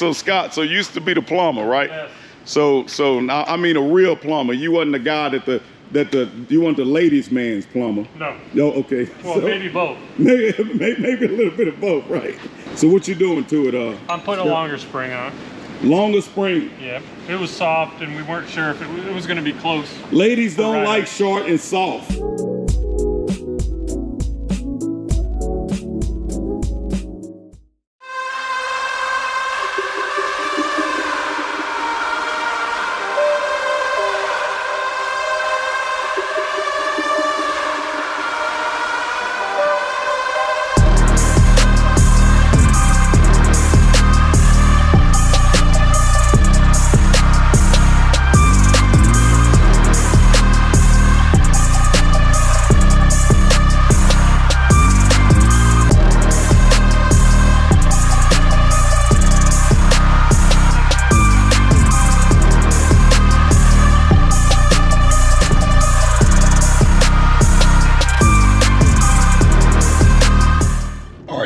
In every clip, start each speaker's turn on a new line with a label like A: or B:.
A: so Scott, so you used to be the plumber, right?
B: Yes.
A: So now, I mean a real plumber. You wasn't the guy you weren't the ladies' man's plumber.
B: No.
A: No, okay.
B: Well, maybe both.
A: Maybe a little bit of both, right? So what you doing to it?
B: I'm putting a longer spring on.
A: Longer spring.
B: Yeah, it was soft, and we weren't sure if it was going to be close.
A: Ladies don't like short and soft.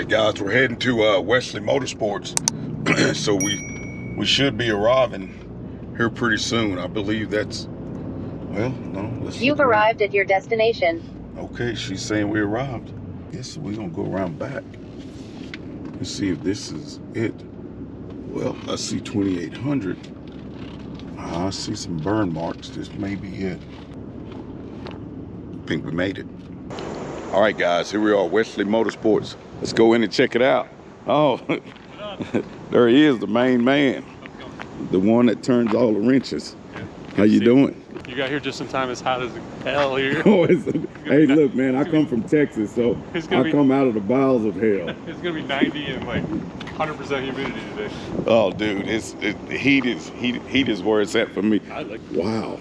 A: Guys, we're heading to Wesley Motorsports, so we should be arriving here pretty soon. I believe that's, well, no.
C: You've arrived at your destination.
A: Okay, she's saying we arrived. Guess we're gonna go around back. Let's see if this is it. Well, I see 2800. I see some burn marks. This may be it. I think we made it. All right, guys, here we are, Wesley Motorsports. Let's go in and check it out. Oh, there he is, the main man. The one that turns all the wrenches. Yeah. How you doing?
B: You got here just in time. It's hot as hell here.
A: Oh, hey, look, man, I come from Texas, so I come out of the bowels of hell.
B: It's gonna be 90 and like 100% humidity today.
A: Oh, dude, the heat is where it's at for me. Wow.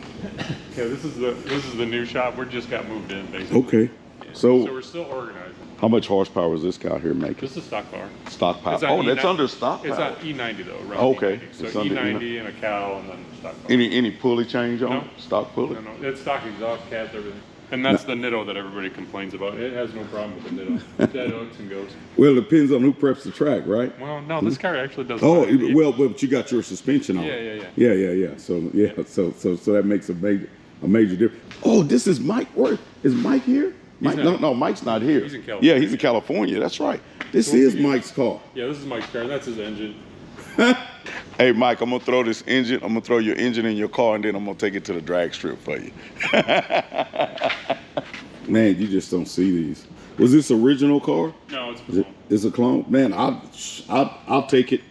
B: Yeah, this is the new shop. We just got moved in, basically.
A: Okay.
B: Yeah.
A: So
B: we're still organized.
A: How much horsepower is this guy here making?
B: This is stock power.
A: Stock power. Oh, that's under stock power.
B: It's on E90 though. Around
A: Okay.
B: E90. So E90 and a cow and then stock power.
A: Any pulley change on
B: No.
A: it? Stock pulley?
B: No, it's stock exhaust, cabs, everything. And that's the Nitto that everybody complains about. It has no problem with the Nitto. Dead oaks and goes.
A: Well, it depends on who preps the track, right?
B: Well, no, this car actually does.
A: Oh, well, but you got your suspension on.
B: Yeah.
A: So that makes a major difference. Oh, this is Mike. Where is Mike here? Mike, no, Mike's not here.
B: He's in California.
A: Yeah, he's in California. That's right. This is Mike's car.
B: Yeah, this is Mike's car. That's his engine.
A: Hey, Mike, I'm gonna throw this engine. I'm gonna throw your engine in your car, and then I'm gonna take it to the drag strip for you. Man, you just don't see these. Was this original car?
B: No, it's a clone.
A: It's a clone. Man, I'll take it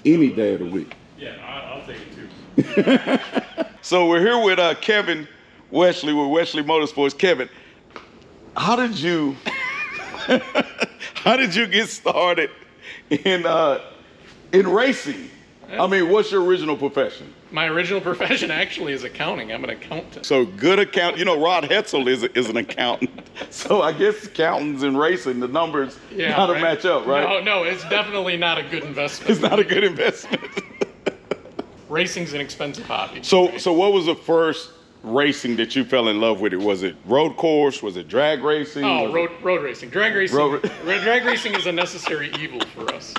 A: any day of the week.
B: Yeah, I'll take it too.
A: So we're here with Kevin Wesley with Wesley Motorsports. Kevin, how did you get started in racing? I mean, what's your original profession?
D: My original profession actually is accounting. I'm an accountant.
A: So good accountant. You know, Rod Hetzel is an accountant. So I guess accountants in racing, the numbers gotta match up, right?
D: No, it's definitely not a good investment.
A: It's not a good investment.
D: Racing's an expensive hobby.
A: So what was the first racing that you fell in love with? It was it road course? Was it drag racing?
D: Oh, road racing. Drag racing. Drag racing is a necessary evil for us.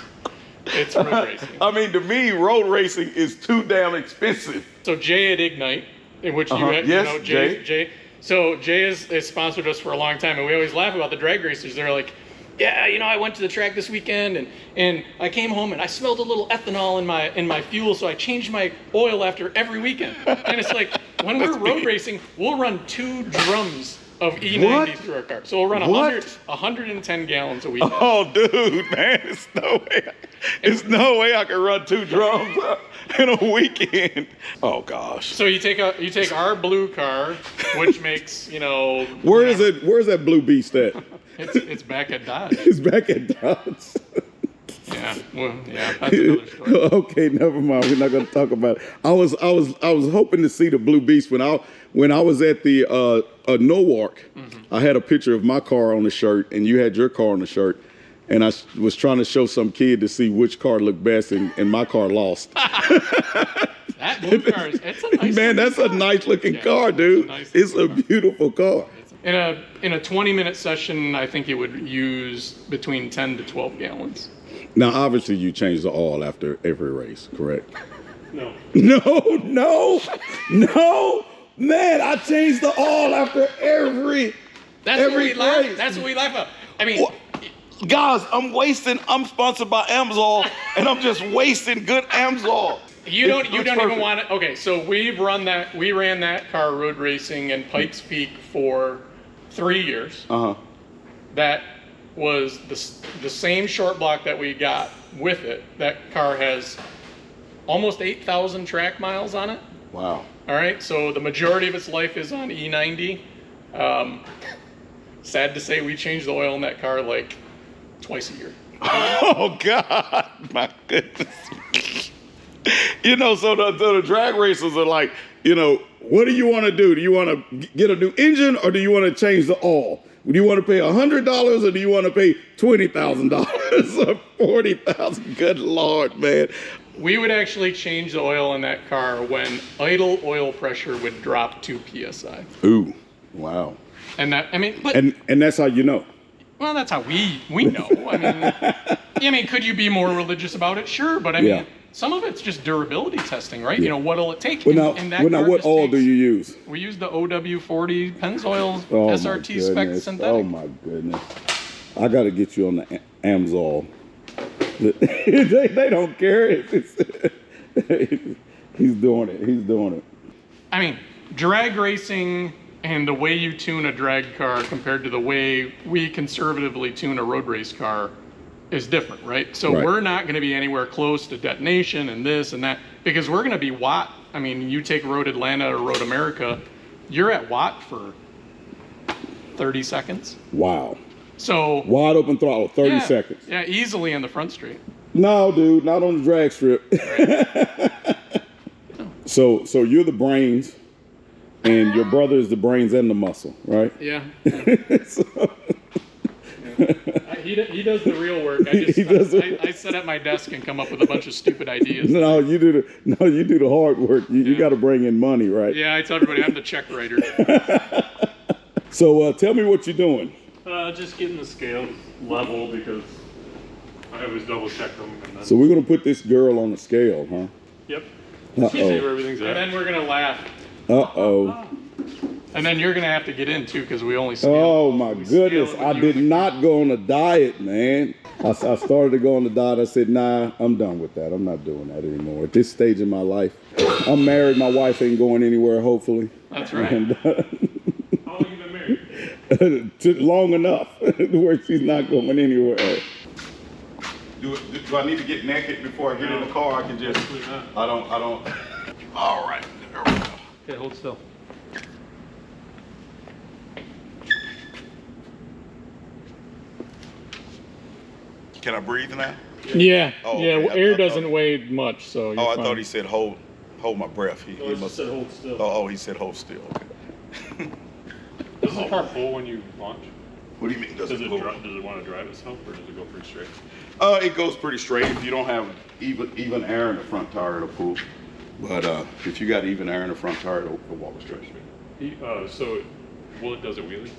D: It's road racing.
A: I mean, to me, road racing is too damn expensive.
D: So Jay at Ignite, in which you know Jay. So Jay has sponsored us for a long time, and we always laugh about the drag racers. They're like, yeah, you know, I went to the track this weekend, and I came home and I smelled a little ethanol in my fuel, so I changed my oil after every weekend. And it's like, when we're road racing, we'll run 2 drums of E90 through our car. So we'll run 110 gallons a week.
A: Oh, dude, man, there's no way I can run 2 drums in a weekend. Oh gosh.
D: So you take our blue car, which makes, you know.
A: Where's that blue beast at?
D: It's back at Dodge.
A: It's back at Dodge.
D: Yeah, well, yeah, that's another story.
A: Okay, never mind. We're not gonna talk about it. I was hoping to see the blue beast when I was at the Newark. Mm-hmm. I had a picture of my car on the shirt, and you had your car on the shirt, and I was trying to show some kid to see which car looked best, and my car lost.
D: That blue car it's a nice.
A: Man, that's a nice looking car, dude. It's a beautiful car.
D: In a 20-minute session, I think it would use between 10 to 12 gallons.
A: Now, obviously, you change the oil after every race, correct?
B: No.
A: No, man! I change the oil after every.
D: That's
A: every
D: what we
A: race.
D: That's what we laugh about. I mean,
A: guys, I'm sponsored by Amsoil, and I'm just wasting good Amsoil.
D: You don't even want it. Okay, so we ran that car road racing in Pikes Peak for 3 years. That was the same short block that we got with it. That car has almost 8,000 track miles on it.
A: Wow.
D: All right, so the majority of its life is on E90. Sad to say, we change the oil in that car like twice a year.
A: Oh God, my goodness. So the drag racers are like, what do you want to do? Do you want to get a new engine, or do you want to change the oil? Do you want to pay $100, or do you want to pay $20,000 or $40,000? Good Lord, man.
D: We would actually change the oil in that car when idle oil pressure would drop 2 psi.
A: Ooh, wow.
D: And that, I mean, but
A: and that's how you know.
D: Well, that's how we know. I mean, could you be more religious about it? Sure, but I mean, some of it's just durability testing, right?
A: Yeah.
D: What'll it take?
A: Well, now, what oil do you use?
D: We use the OW40 Pennzoil
A: Oh,
D: SRT spec synthetic.
A: Oh my goodness! I got to get you on the Amsoil. they don't care. He's doing it.
D: I mean, drag racing and the way you tune a drag car compared to the way we conservatively tune a road race car is different, right? So we're not going to be anywhere close to detonation and this and that, because we're going to be watt. I mean, you take Road Atlanta or Road America, you're at watt for 30 seconds. Wow. So
A: wide open throttle, 30 seconds.
D: Yeah, easily in the front straight.
A: No, dude, not on the drag strip. So you're the brains, and your brother is the brains and the muscle, right?
D: Yeah. He does the real work. I sit at my desk and come up with a bunch of stupid ideas.
A: No, you do the hard work. You got to bring in money, right?
D: Yeah, I tell everybody I'm the check writer.
A: So tell me what you're doing.
B: Just getting the scale level, because I always double check them. And then...
A: So we're gonna put this girl on the scale, huh?
B: Yep.
A: Uh-oh.
B: See where everything's at.
D: And then we're gonna laugh.
A: Uh-oh.
D: And then you're gonna have to get in too, because we only scale.
A: Oh my goodness! I did not go on a diet, man. I started to go on the diet. I said, nah, I'm done with that. I'm not doing that anymore. At this stage in my life, I'm married. My wife ain't going anywhere, hopefully.
D: That's right.
A: And,
B: How long have you been married?
A: long enough where she's not going anywhere. Do I need to get naked before I get in the car? I can just. I don't. All right. There we go.
B: Okay, hold still.
A: Can I breathe now?
D: Yeah.
A: Oh,
D: yeah.
A: okay.
D: Air doesn't weigh much, so.
A: I thought he said hold my breath. He
B: must said hold still.
A: Oh, he said hold still. Okay.
B: Does the car pull when you launch?
A: What do you mean? Does it pull?
B: Does it want to drive itself, or does it go pretty straight?
A: It goes pretty straight. If you don't have even air in the front tire, it'll pull. But if you got even air in the front tire, it'll walk straight.
B: So, does it wheelie?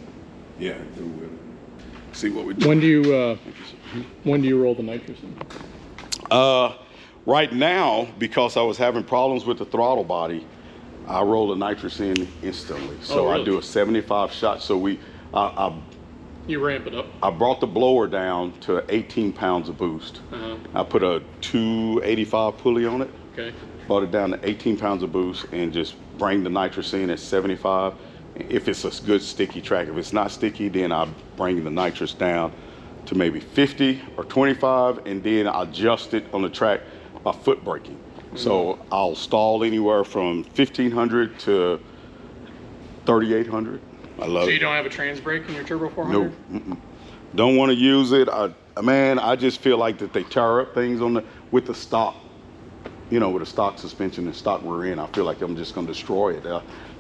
A: Yeah, it'll wheelie. See what we do.
D: When do you roll the nitrous in?
A: Right now, because I was having problems with the throttle body, I roll the nitrous in instantly. So really? I do a 75 shot. So
D: You ramp it up.
A: I brought the blower down to 18 pounds of boost. I put a 285 pulley on it.
D: Okay.
A: Brought it down to 18 pounds of boost and just bring the nitrous in at 75. If it's a good sticky track. If it's not sticky, then I bring the nitrous down to maybe 50 or 25, and then I adjust it on the track by foot braking. So I'll stall anywhere from 1500 to 3800. I love it.
D: So you don't have a trans brake in your Turbo 400?
A: No, don't want to use it. I just feel like that they tear up things with the stock, with a stock suspension and stock rear end. I feel like I'm just going to destroy it.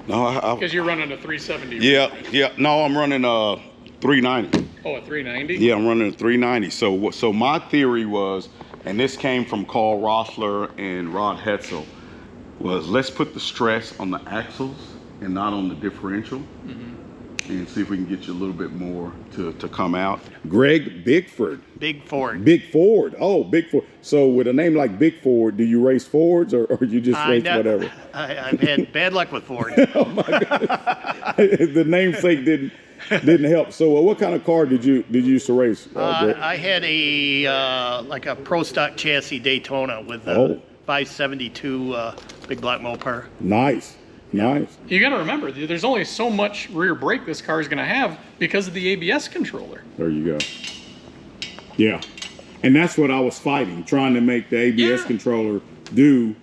A: No,
D: because you're running a 370.
A: Yeah. No, I'm running a 390.
D: Oh, a 390?
A: Yeah, I'm running a 390. So my theory was, and this came from Carl Rossler and Rod Hetzel, was let's put the stress on the axles and not on the differential. and see if we can get you a little bit more to come out. Greg Bigford.
E: Big Ford.
A: Big Ford. Oh, Big Ford. So with a name like Big Ford, do you race Fords or you just race whatever?
E: I've had bad luck with Ford.
A: Oh my God. The namesake didn't help. So what kind of car did you used to race? Greg?
E: I had a like a Pro Stock chassis Daytona with a 572 big block Mopar.
A: Nice. Nice.
D: You got to remember, there's only so much rear brake this car is going to have because of the ABS controller.
A: There you go. Yeah. And that's what I was fighting, trying to make the ABS controller do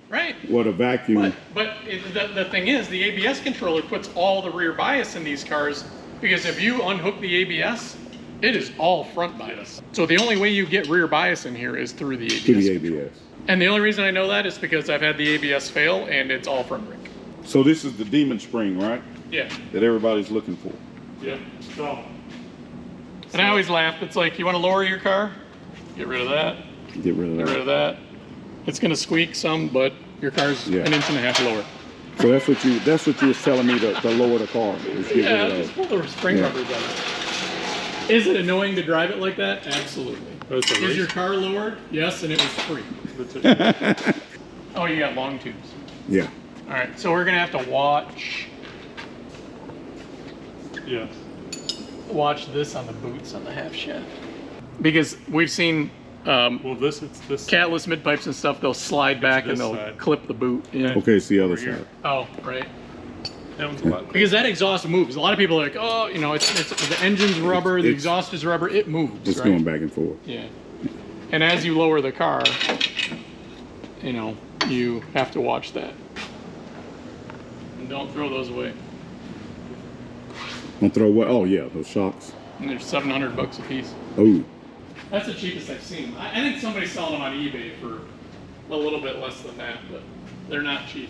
A: what a vacuum.
D: But the thing is, the ABS controller puts all the rear bias in these cars because if you unhook the ABS, it is all front bias. So the only way you get rear bias in here is through the ABS. And the only reason I know that is because I've had the ABS fail and it's all front brake.
A: So this is the demon spring, right?
D: Yeah.
A: That everybody's looking for.
D: Yeah. So. And I always laugh. It's like, you want to lower your car? Get rid of that.
A: Get rid of that.
D: Get rid of that. It's going to squeak some, but your car's an inch and a half lower.
A: So that's what you was telling me to lower the car.
D: Just pull the spring rubbers out. Is it annoying to drive it like that? Absolutely. Is your car lowered? Yes, and it was free. Oh, you got long tubes.
A: Yeah.
D: All right, so we're gonna have to watch.
B: Yes.
D: Watch this on the boots on the half shaft, because we've seen
B: this
D: catless mid pipes and stuff. They'll slide back and they'll clip the boot. Yeah.
A: Okay, it's the other side.
D: Oh, right.
B: That one's a lot.
D: Because that exhaust moves. A lot of people are like, oh, you know, it's the engine's rubber, the exhaust is rubber. It moves.
A: It's going back and forth.
D: Yeah. And as you lower the car, you know, you have to watch that. And don't throw those away.
A: Don't throw away. Oh yeah, those shocks.
D: And they're $700 a piece.
A: Oh.
D: That's the cheapest I've seen. I think somebody's selling them on eBay for a little bit less than that, but they're not cheap.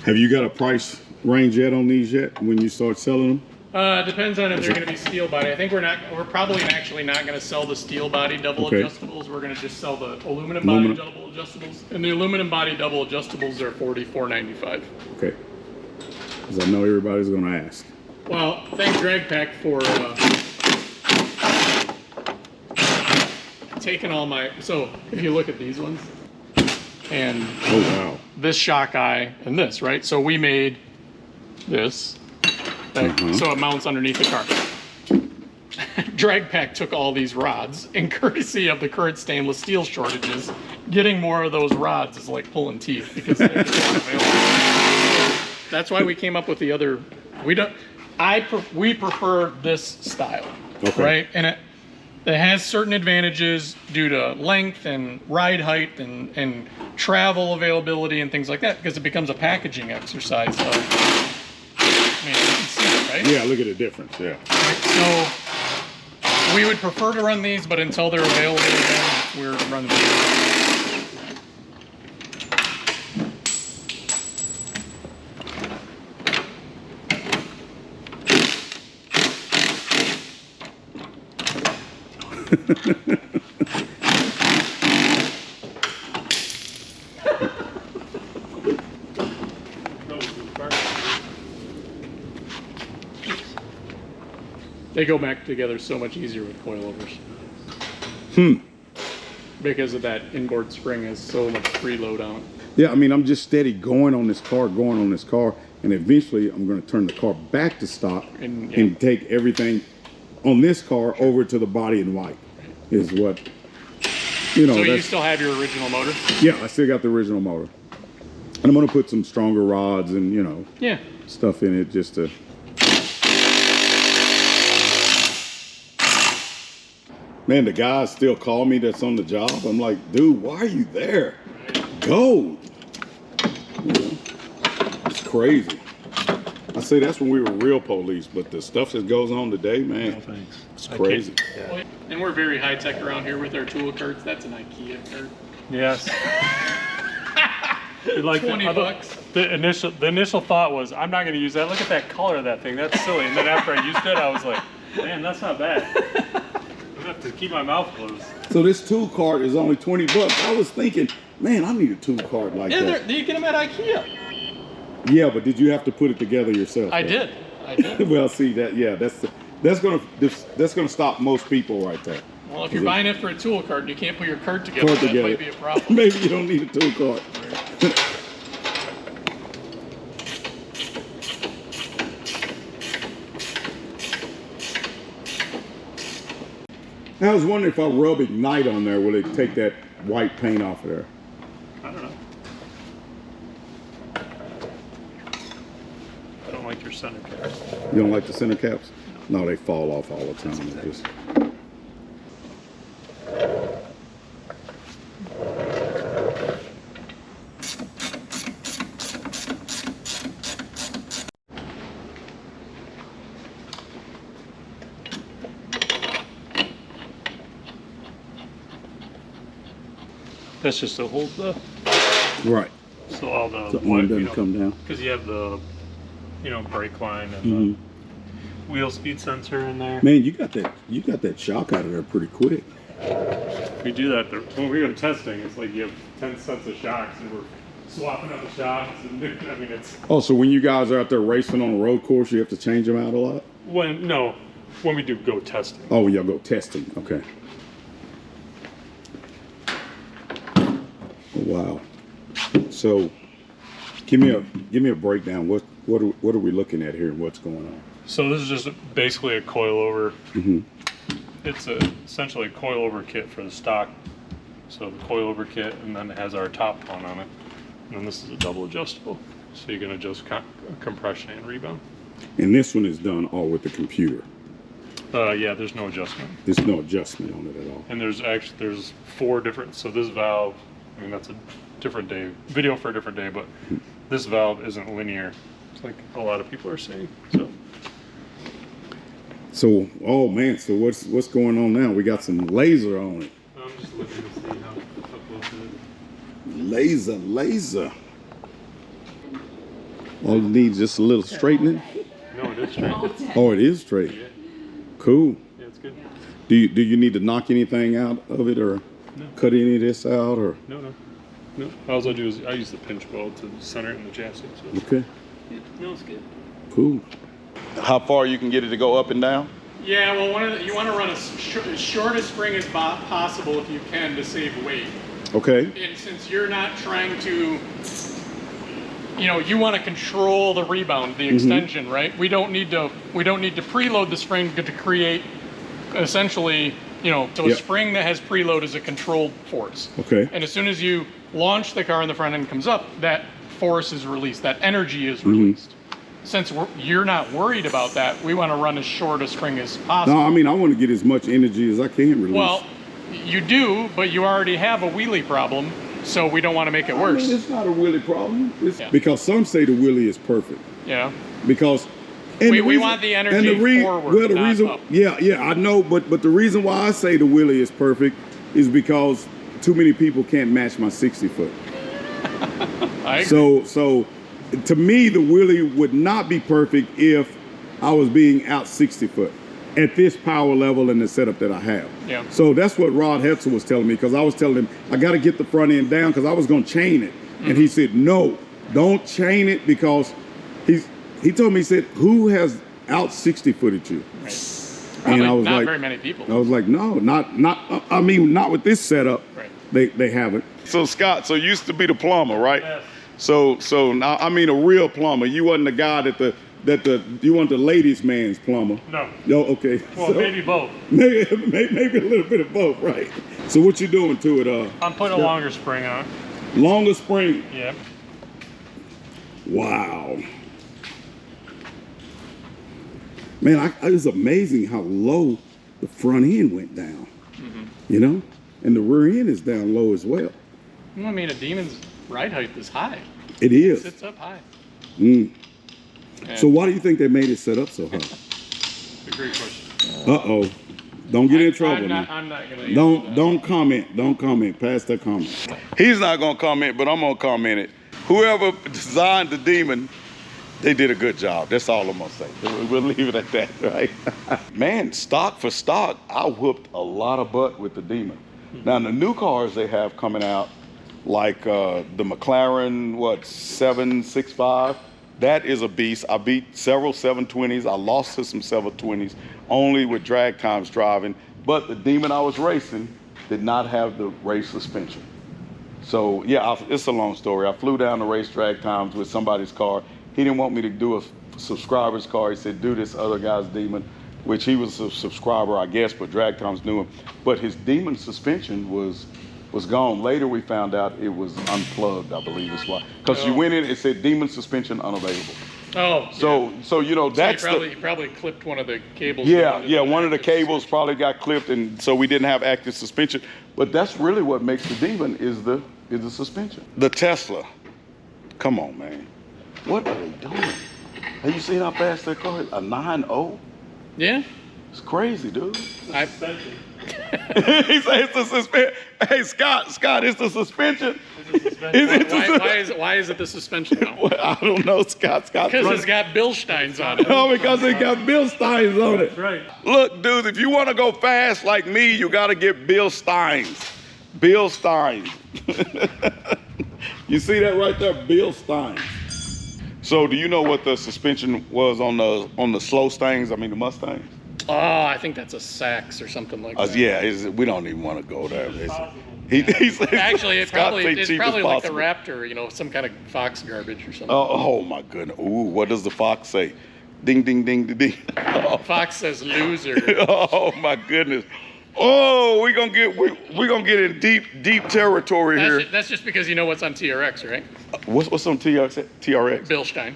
A: Have you got a price range yet on these yet when you start selling them?
D: Depends on if they're going to be steel body. I think we're probably actually not going to sell the steel body double adjustables. We're going to just sell the aluminum body double adjustables. And the aluminum body double adjustables are $44.95.
A: Okay. Because I know everybody's going to ask.
D: Well, thanks Drag Pak for taking all my. So if you look at these ones, and this shock eye and this, right? So we made this. So it mounts underneath the car. Drag Pak took all these rods, and courtesy of the current stainless steel shortages, getting more of those rods is like pulling teeth because they're just not available. That's why we came up with the other. We prefer this style, right? And it has certain advantages due to length and ride height and travel availability and things like that because it becomes a packaging exercise. So, I mean, you can see it, right?
A: Yeah, look at the difference, yeah.
D: So we would prefer to run these, but until they're available again, we're running these. They go back together so much easier with coilovers. Because of that inboard spring has so much preload on it.
A: Yeah, I mean, I'm just steady going on this car, and eventually I'm going to turn the car back to stock and take everything on this car over to the body and white is what, you know.
D: So you still have your original motor?
A: Yeah, I still got the original motor. And I'm going to put some stronger rods and, you know, stuff in it just to... Man, the guys still call me that's on the job. I'm like, dude, why are you there? Go. You know, it's crazy. I say that's when we were real police, but the stuff that goes on today, man, it's crazy.
D: Yeah. And we're very high tech around here with our tool carts. That's an IKEA cart.
B: Yes.
D: Like $20.
B: The initial thought was, I'm not going to use that. Look at that color of that thing. That's silly. And then after I used it, I was like, man, that's not bad. I have to keep my mouth closed.
A: So this tool cart is only $20. I was thinking, man, I need a tool cart like that.
D: You get them at IKEA.
A: Yeah, but did you have to put it together yourself?
D: I did.
A: Well, see that. Yeah, that's gonna stop most people right there.
D: Well, if you're buying it for a tool cart and you can't put your cart together, that might be a problem.
A: Maybe you don't need a tool cart. I was wondering if I rub Ignite on there, will it take that white paint off of there?
B: I don't know. I don't like your center caps.
A: You don't like the center caps? No, they fall off all the time. Just...
B: That's just to hold the.
A: Right.
B: So all the.
A: So arm doesn't come down.
B: Because you have the, brake line and the wheel speed sensor in there.
A: Man, you got that shock out of there pretty quick.
B: We do that when we go testing. It's like you have 10 sets of shocks, and we're swapping out the shocks. And I mean, it's.
A: Oh, so when you guys are out there racing on a road course, you have to change them out a lot?
B: When we do go testing.
A: Oh, when y'all go testing, okay. Oh, wow. So, give me a breakdown. What are we looking at here, and what's going on?
B: So this is just basically a coilover. It's essentially a coilover kit for the stock. So the coilover kit, and then it has our top cone on it. And then this is a double adjustable, so you can adjust compression and rebound.
A: And this one is done all with the computer.
B: Yeah, there's no adjustment.
A: There's no adjustment on it at all.
B: And there's 4 different. So this valve, I mean, that's a different day, video for a different day, but this valve isn't linear. It's like a lot of people are saying. So,
A: oh man, so what's going on now? We got some laser on it.
B: I'm just looking to see how close it is.
A: Laser. All it needs just a little straightening.
B: No, it is straight.
A: Oh, it is straight.
B: Yeah.
A: Cool.
B: Yeah, it's good.
A: Do you need to knock anything out of it, or cut any of this out, or?
B: No. All I do is I use the pinch weld to center it in the chassis. So.
A: Okay.
B: Yeah, no, it's good.
A: Cool. How far you can get it to go up and down?
D: Yeah, well, you want to run as short a spring as possible if you can to save weight.
A: Okay.
D: And since you're not trying to, you want to control the rebound, the extension, right? We don't need to preload the spring to create, essentially, so a spring that has preload is a controlled force.
A: Okay.
D: And as soon as you launch the car and the front end comes up, that force is released, that energy is released. Since you're not worried about that, we want to run as short a spring as possible.
A: No, I mean, I want to get as much energy as I can release.
D: Well, you do, but you already have a wheelie problem, so we don't want to make it worse.
A: I mean, it's not a wheelie problem. Because some say the wheelie is perfect.
D: Yeah.
A: Because
D: we want the energy forward, not up.
A: Yeah, I know, but the reason why I say the wheelie is perfect is because too many people can't match my 60 foot.
D: I agree.
A: So to me, the wheelie would not be perfect if I was being out 60 foot at this power level and the setup that I have.
D: Yeah.
A: So that's what Rod Hetzel was telling me, because I was telling him I got to get the front end down because I was going to chain it. And he said, no, don't chain it, because he told me, he said, who has out 60 footed you?
D: Right.
A: And I was
D: not
A: like,
D: very many people.
A: I was like, no, not with this setup.
D: Right.
A: They haven't. So Scott, so you used to be the plumber, right?
B: Yes.
A: So now, I mean, a real plumber. You wasn't the guy you weren't the ladies' man's plumber.
B: No.
A: No, okay.
B: Well, maybe both.
A: Maybe a little bit of both, right? So what you doing to it?
B: I'm putting a longer spring on it.
A: Longer spring.
B: Yep.
A: Wow. Man, it's amazing how low the front end went down. And the rear end is down low as well.
D: I mean, a Demon's ride height is high.
A: It is.
D: It sits up high.
A: So why do you think they made it set up so high?
B: A great question.
A: Uh-oh. Don't get in trouble.
D: I'm not going to
A: Don't comment. Don't comment. Pass that comment. He's not going to comment, but I'm going to comment it. Whoever designed the Demon, they did a good job. That's all I'm going to say. We'll leave it at that, right? Man, stock for stock, I whooped a lot of butt with the Demon. Now, the new cars they have coming out, like the McLaren, 765, That is a beast. I beat several 720s. I lost to some 720s only with drag times driving. But the Demon I was racing did not have the race suspension. So yeah, it's a long story. I flew down to race drag times with somebody's car. He didn't want me to do a subscriber's car. He said, do this other guy's Demon, which he was a subscriber, I guess, but drag times knew him. But his Demon suspension was gone. Later we found out it was unplugged, I believe is why. Because you went in, it said Demon suspension unavailable.
D: Oh.
A: So you know, that's
D: you probably clipped one of the cables.
A: Yeah, one of the cables probably got clipped, and so we didn't have active suspension. But that's really what makes the Demon is the suspension. The Tesla. Come on, man. What are they doing? Have you seen how fast that car is? A 9.0?
D: Yeah.
A: It's crazy, dude. He said it's the suspension. Hey, Scott, it's the suspension.
D: Why is it the suspension now?
A: Well, I don't know, Scott.
D: Because it's got Bilsteins on it.
A: No, because it got Bilsteins on it.
B: That's right.
A: Look, dude, if you want to go fast like me, you got to get Bilsteins. Bilstein. You see that right there? Bilstein. So do you know what the suspension was on the slow Stangs? I mean the Mustangs?
D: Oh, I think that's a Sax or something like that.
A: Yeah, we don't even want to go there. He said,
D: actually, it's probably like
A: possible.
D: the Raptor, you know, some kind of Fox garbage or something.
A: Oh my goodness. Ooh, what does the Fox say? Ding, ding, ding, ding, ding.
D: Fox says loser.
A: Oh my goodness. Oh, we're gonna get in deep territory here.
D: That's just because you know what's on TRX, right?
A: What's on TRX?
D: Bilstein.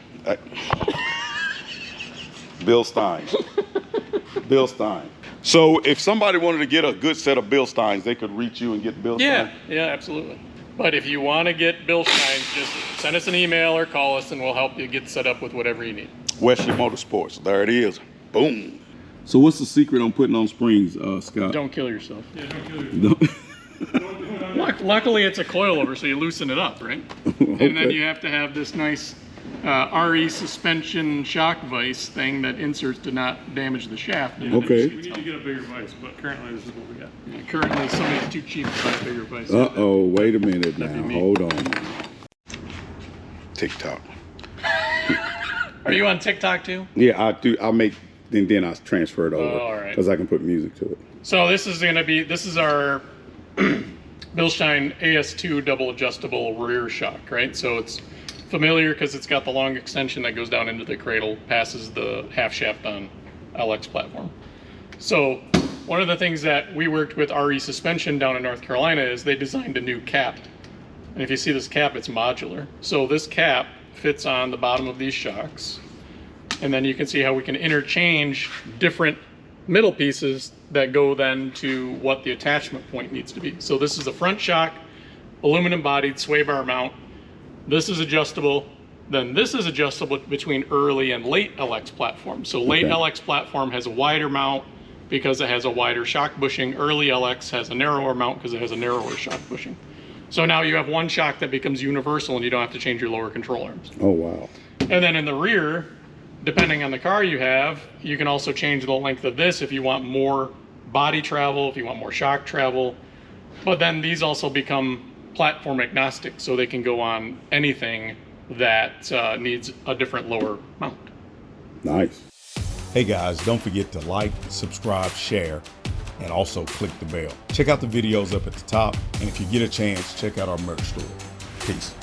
A: Bilstein. So if somebody wanted to get a good set of Bilsteins, they could reach you and get Bilstein?
D: Yeah, absolutely. But if you want to get Bilsteins, just send us an email or call us and we'll help you get set up with whatever you need.
A: Wesley Motorsports. There it is. Boom. So what's the secret on putting on springs, Scott?
D: Don't kill yourself.
B: Yeah, don't kill yourself.
D: Luckily, it's a coilover, so you loosen it up, right?
A: Okay.
D: And then you have to have this nice RE suspension shock vise thing that inserts to not damage the shaft.
A: Okay.
B: We need to get a bigger vise, but currently this is what we got.
D: Yeah, currently, somebody's too cheap to buy a bigger vise.
A: Uh-oh, wait a minute now.
D: That'd be me.
A: Hold on. TikTok.
D: Are you on TikTok too?
A: Yeah, I do. I make, and then I transfer it over.
D: Oh, all right.
A: Because I can put music to it.
D: So this is our Bilstein AS2 double adjustable rear shock, right? So it's familiar because it's got the long extension that goes down into the cradle, passes the half shaft on LX platform. So one of the things that we worked with RE Suspension down in North Carolina is they designed a new cap. And if you see this cap, it's modular. So this cap fits on the bottom of these shocks. And then you can see how we can interchange different middle pieces that go then to what the attachment point needs to be. So this is the front shock, aluminum bodied sway bar mount. This is adjustable. Then this is adjustable between early and late LX platform. So late LX platform has a wider mount because it has a wider shock bushing. Early LX has a narrower mount because it has a narrower shock bushing. So now you have one shock that becomes universal and you don't have to change your lower control arms.
A: Oh, wow.
D: And then in the rear, depending on the car you have, you can also change the length of this if you want more body travel, if you want more shock travel. But then these also become platform agnostic, so they can go on anything that needs a different lower mount.
A: Nice.
F: Hey guys, don't forget to like, subscribe, share, and also click the bell. Check out the videos up at the top, and if you get a chance, check out our merch store. Peace.